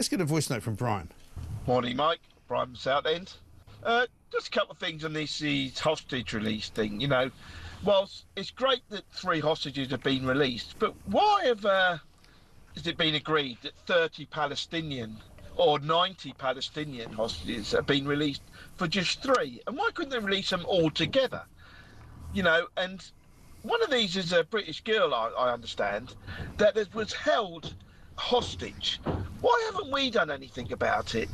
Let's get a voice note from Brian. Morning, Mike. Brian from Southend. Just a couple of things on this hostage release thing. You know, whilst it's great that 3 hostages have been released, but why has it been agreed that 30 Palestinian or 90 Palestinian hostages have been released for just 3? And why couldn't they release them all together? You know, and one of these is a British girl, I understand, that was held hostage. Why haven't we done anything about it?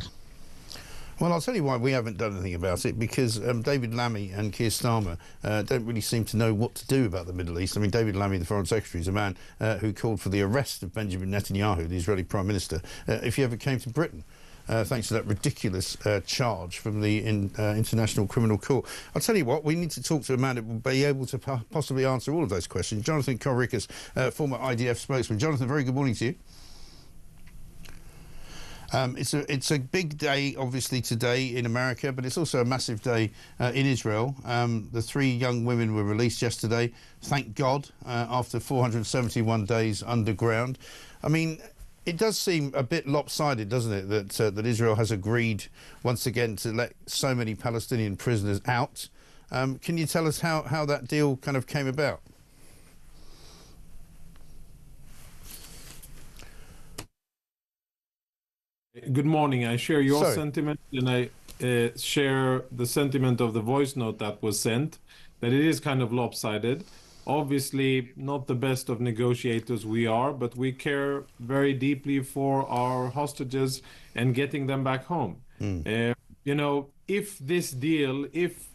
Well, I'll tell you why we haven't done anything about it, because David Lammy and Keir Starmer don't really seem to know what to do about the Middle East. I mean, David Lammy, the Foreign Secretary, is a man who called for the arrest of Benjamin Netanyahu, the Israeli Prime Minister, if he ever came to Britain. Thanks to that ridiculous charge from the International Criminal Court. I'll tell you what, we need to talk to a man that will be able to possibly answer all of those questions. Jonathan Conricus, former IDF spokesman. Jonathan, very good morning to you. It's a big day, obviously, today in America, but it's also a massive day in Israel. The 3 young women were released yesterday, thank God, after 471 days underground. I mean, it does seem a bit lopsided, doesn't it, that Israel has agreed once again to let so many Palestinian prisoners out. Can you tell us how that deal kind of came about? Good morning. I share your sentiment, and I share the sentiment of the voice note that was sent, that it is kind of lopsided. Obviously, not the best of negotiators we are, but we care very deeply for our hostages and getting them back home. You know, if this deal, if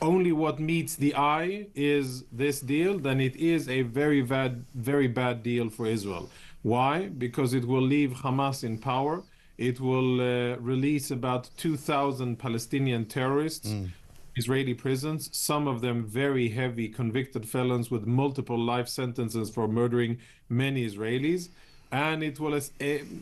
only what meets the eye is this deal, then it is a very bad deal for Israel. Why? Because it will leave Hamas in power. It will release about 2,000 Palestinian terrorists, Israeli prisons, some of them very heavy convicted felons with multiple life sentences for murdering many Israelis. And it will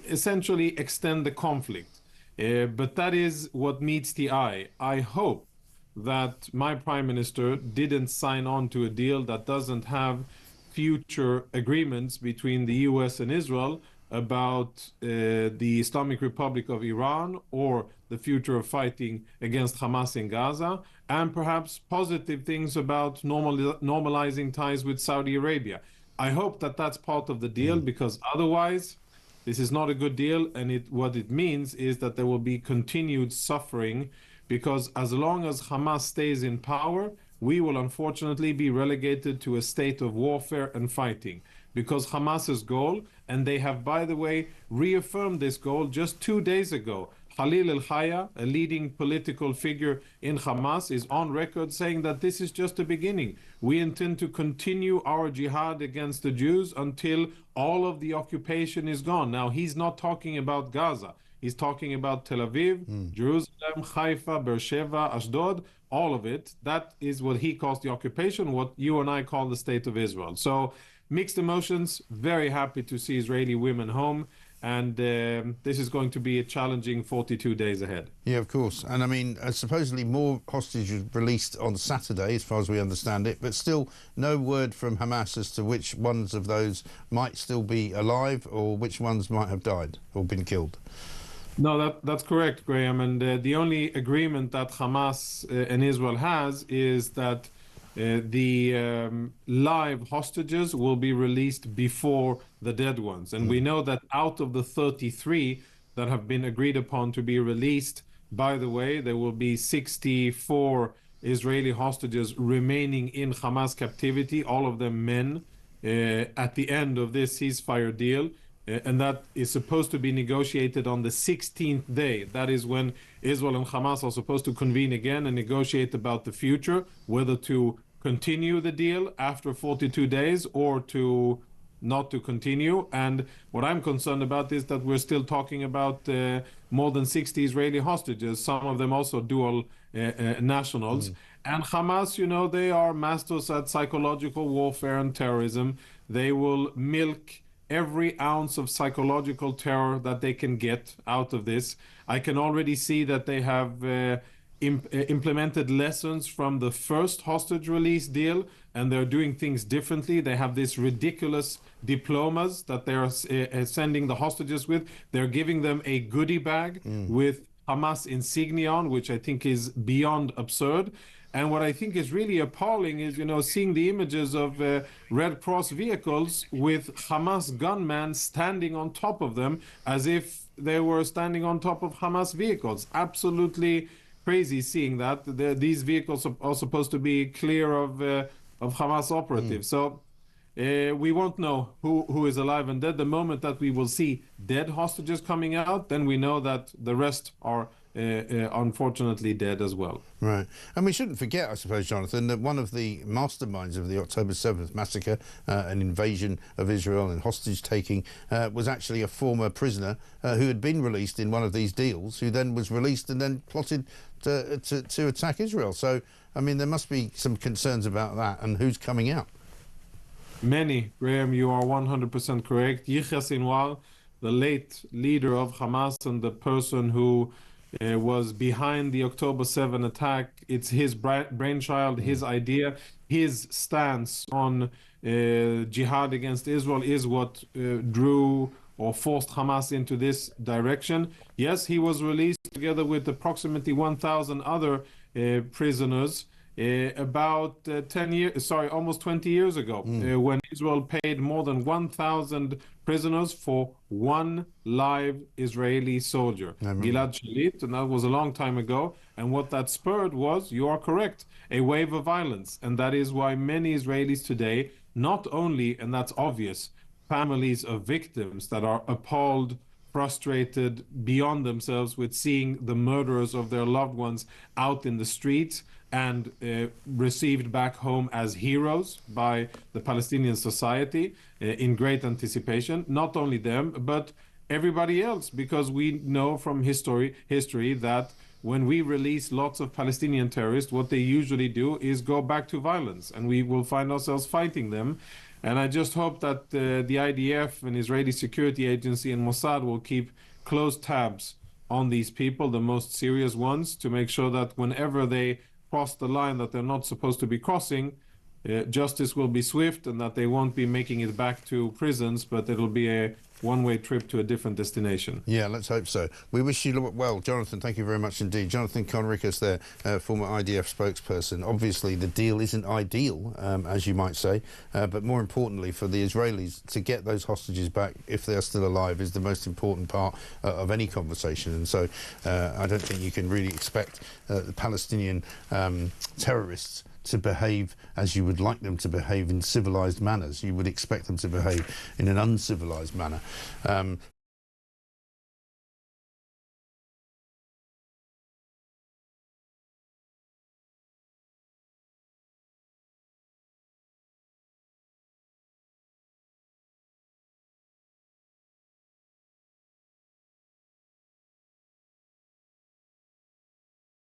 essentially extend the conflict. But that is what meets the eye. I hope that my prime minister didn't sign on to a deal that doesn't have future agreements between the US and Israel about the Islamic Republic of Iran or the future of fighting against Hamas in Gaza, and perhaps positive things about normalizing ties with Saudi Arabia. I hope that that's part of the deal, because otherwise this is not a good deal, and what it means is that there will be continued suffering, because as long as Hamas stays in power, we will unfortunately be relegated to a state of warfare and fighting. Because Hamas's goal, and they have, by the way, reaffirmed this goal just 2 days ago. Khalil al-Haya, a leading political figure in Hamas, is on record saying that this is just the beginning. We intend to continue our jihad against the Jews until all of the occupation is gone. Now, he's not talking about Gaza. He's talking about Tel Aviv, Jerusalem, Haifa, Beersheba, Ashdod, all of it. That is what he calls the occupation, what you and I call the state of Israel. So mixed emotions, very happy to see Israeli women home. And this is going to be a challenging 42 days ahead. Yeah, of course. And I mean, supposedly more hostages released on Saturday, as far as we understand it, but still no word from Hamas as to which ones of those might still be alive or which ones might have died or been killed. No, that's correct, Graham. And the only agreement that Hamas and Israel has is that the live hostages will be released before the dead ones. And we know that out of the 33 that have been agreed upon to be released, by the way, there will be 64 Israeli hostages remaining in Hamas captivity, all of them men, at the end of this ceasefire deal. And that is supposed to be negotiated on the 16th day. That is when Israel and Hamas are supposed to convene again and negotiate about the future, whether to continue the deal after 42 days or to not to continue. And what I'm concerned about is that we're still talking about more than 60 Israeli hostages, some of them also dual nationals. And Hamas, you know, they are masters at psychological warfare and terrorism. They will milk every ounce of psychological terror that they can get out of this. I can already see that they have implemented lessons from the first hostage release deal, and they're doing things differently. They have this ridiculous diplomas that they're sending the hostages with. They're giving them a goodie bag with Hamas insignia on, which I think is beyond absurd. And what I think is really appalling is, seeing the images of Red Cross vehicles with Hamas gunmen standing on top of them as if they were standing on top of Hamas vehicles. Absolutely crazy seeing that. These vehicles are supposed to be clear of Hamas operatives. So we won't know who is alive and dead. The moment that we will see dead hostages coming out, then we know that the rest are unfortunately dead as well. Right. And we shouldn't forget, I suppose, Jonathan, that one of the masterminds of the October 7th massacre, an invasion of Israel and hostage-taking, was actually a former prisoner who had been released in one of these deals, who then was released and then plotted to attack Israel. So, I mean, there must be some concerns about that and who's coming out. Many, Graham, you are 100% correct. Yahya Sinwar, the late leader of Hamas and the person who was behind the October 7 attack. It's his brainchild, his idea, his stance on jihad against Israel is what drew or forced Hamas into this direction. Yes, he was released together with approximately 1,000 other prisoners about almost 20 years ago, when Israel paid more than 1,000 prisoners for one live Israeli soldier, Gilad Shalit, and that was a long time ago. And what that spurred was, you are correct, a wave of violence. And that is why many Israelis today, not only, and that's obvious, families of victims that are appalled, frustrated, beyond themselves with seeing the murderers of their loved ones out in the streets and received back home as heroes by the Palestinian society in great anticipation. Not only them, but everybody else, because we know from history that when we release lots of Palestinian terrorists, what they usually do is go back to violence, and we will find ourselves fighting them. And I just hope that the IDF and Israeli Security Agency and Mossad will keep close tabs on these people, the most serious ones, to make sure that whenever they cross the line that they're not supposed to be crossing, justice will be swift, and that they won't be making it back to prisons, but it'll be a one-way trip to a different destination. Yeah, let's hope so. We wish you well, Jonathan. Thank you very much indeed. Jonathan Conricus there, former IDF spokesperson. Obviously, the deal isn't ideal, as you might say, but more importantly, for the Israelis to get those hostages back, if they're still alive, is the most important part of any conversation. And so I don't think you can really expect the Palestinian terrorists to behave as you would like them to behave in civilized manners. You would expect them to behave in an uncivilized manner.